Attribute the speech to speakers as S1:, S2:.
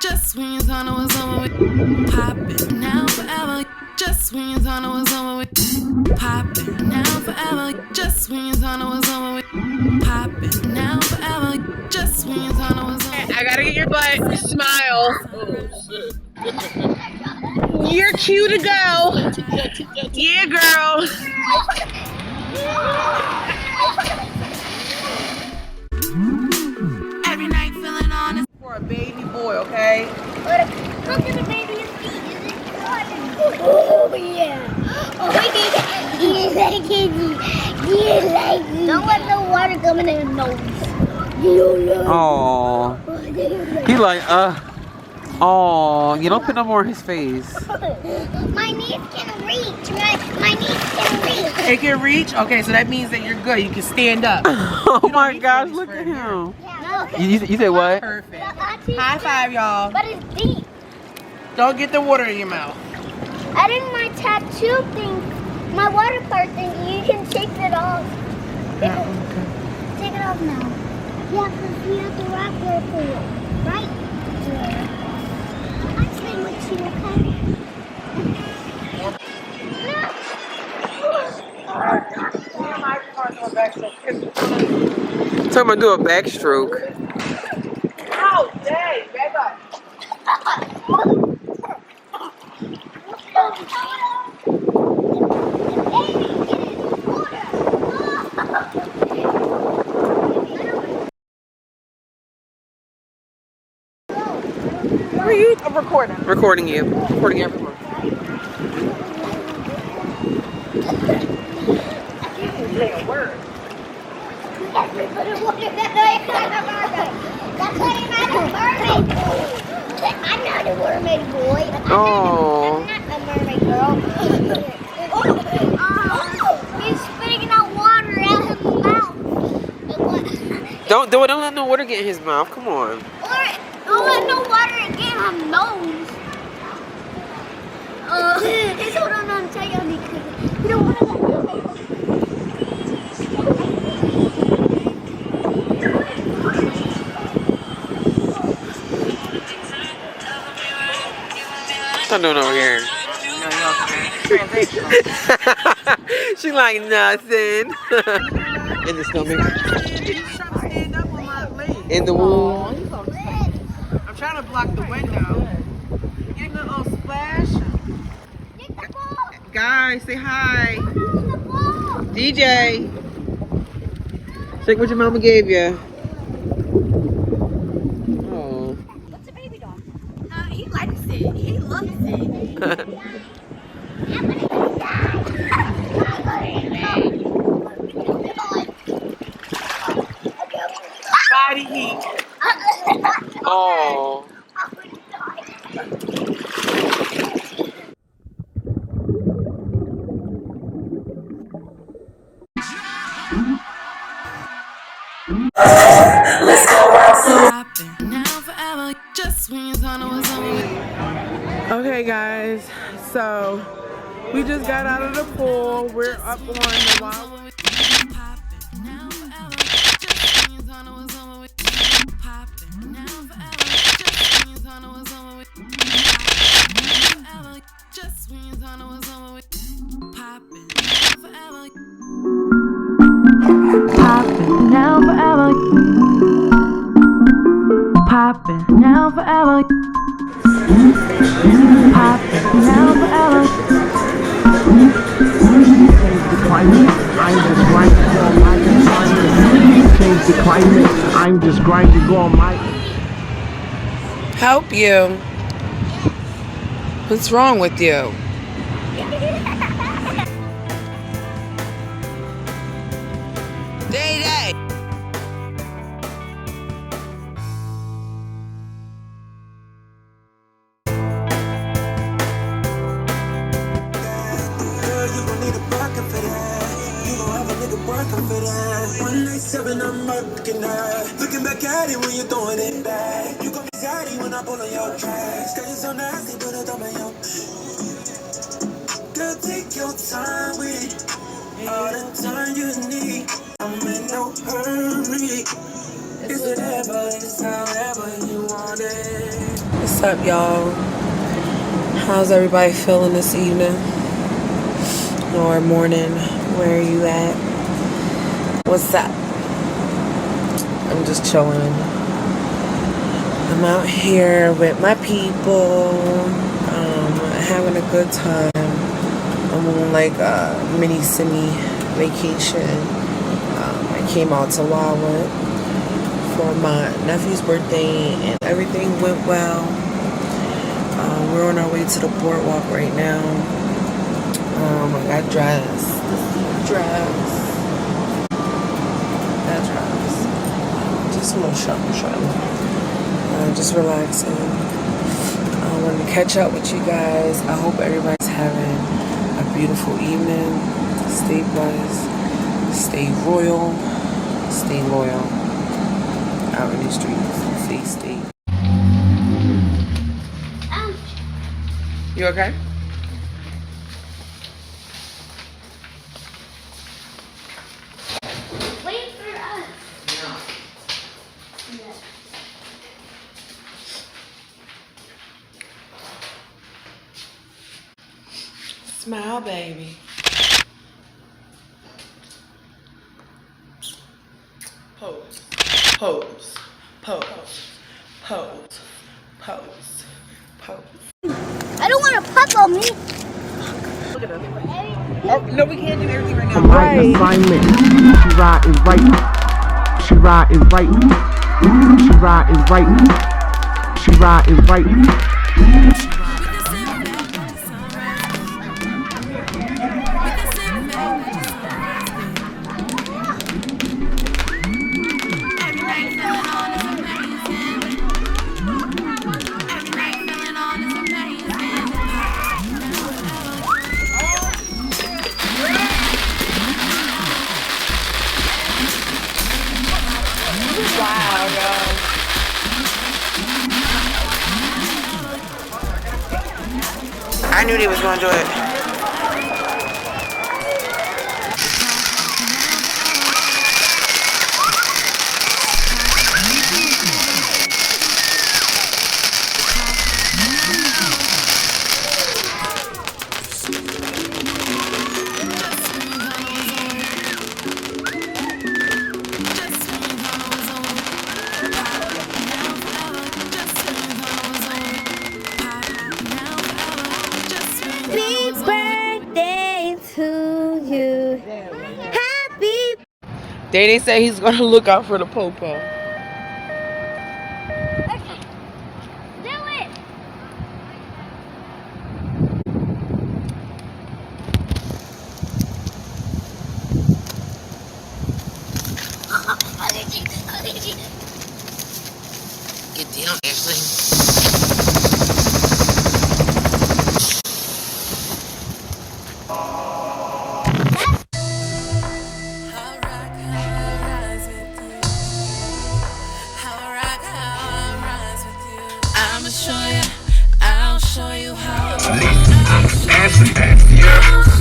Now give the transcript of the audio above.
S1: Just when you thought it was over with, poppin' now forever. Just when you thought it was over with, poppin' now forever. Just when you thought it was over with, poppin' now forever. Just when you thought it was over.
S2: I gotta get your butt. Smile. You're cute to go. Yeah, girl.
S1: Every night feeling honest.
S2: For a baby boy, okay?
S3: Look at the baby's feet. Is it good? Oh yeah. Oh yeah. He's like kitty. He's like kitty. Don't let no water come in his nose.
S4: Oh. He like oh, you don't put no more in his face.
S3: My knees can reach. My knees can reach.
S2: It can reach? Okay, so that means that you're good. You can stand up.
S4: Oh my gosh, look at him.
S3: Yeah.
S4: You said what?
S2: Perfect. High five, y'all.
S3: But it's deep.
S2: Don't get the water in your mouth.
S3: I did my tattoo thing, my water part thing. You can take it off. Take it off now. Yeah, because we have to wrap your pool. Right? Yeah. I'm staying with you, okay?
S4: Talking about do a backstroke.
S2: Ow, dang, back up. Who are you? I'm recording.
S4: Recording you. Recording everyone.
S2: Say a word.
S3: That's what I'm not a mermaid. I'm not a mermaid boy.
S4: Oh.
S3: I'm not a mermaid girl. He's spitting out water out of his mouth.
S4: Don't let no water get in his mouth. Come on.
S3: Don't let no water get in his nose. He's holding on tight on me because you don't want to let go.
S4: What's I doing over here? She like nothing. In the stomach.
S2: He's trying to stand up on my leg.
S4: In the womb.
S2: I'm trying to block the window. Getting a little splash. Guys, say hi. DJ.
S4: Check what your mama gave you. Oh.
S3: What's a baby dog?
S1: He likes it. He loves it.
S2: Body heat.
S4: Oh.
S1: Let's go outside. Now forever. Just when you thought it was over with.
S2: Okay, guys. So we just got out of the pool. We're up on the wild.
S1: Now forever. Poppin' now forever. Poppin' now forever.
S5: Change the climate. I'm just grinding on my.
S4: Help you. What's wrong with you? Day Day.
S6: Looking back at it when you're throwing it back. You got me zaddy when I pull on your tracks. Cause you're so nasty, but I don't your. Girl, take your time with it. All the time you need. I'm in no hurry. It's whatever, it's however you want it.
S2: What's up, y'all? How's everybody feeling this evening or morning? Where are you at? What's up? I'm just chilling. I'm out here with my people, having a good time. I'm on like a mini semi vacation. I came out to Wildwood for my nephew's birthday and everything went well. We're on our way to the boardwalk right now. I got dressed. That dress. Just a little sharp. Just relaxing. I wanted to catch up with you guys. I hope everybody's having a beautiful evening. Stay blessed. Stay royal. Stay loyal. Out in the streets. Stay. You okay?
S3: Wait for us.
S2: Smile, baby. Pose.
S3: I don't want to pop on me.
S2: Oh, no, we can't do everything right now.
S5: I'm right assignment. She riding right. She riding right. She riding right. She riding right.
S2: I knew they was gonna do it.
S3: Happy birthday to you. Happy.
S2: They say he's gonna look out for the popo.
S3: Okay. Do it.
S2: Get down, Ashley.
S1: I'll show you how.
S6: Ashley, yeah.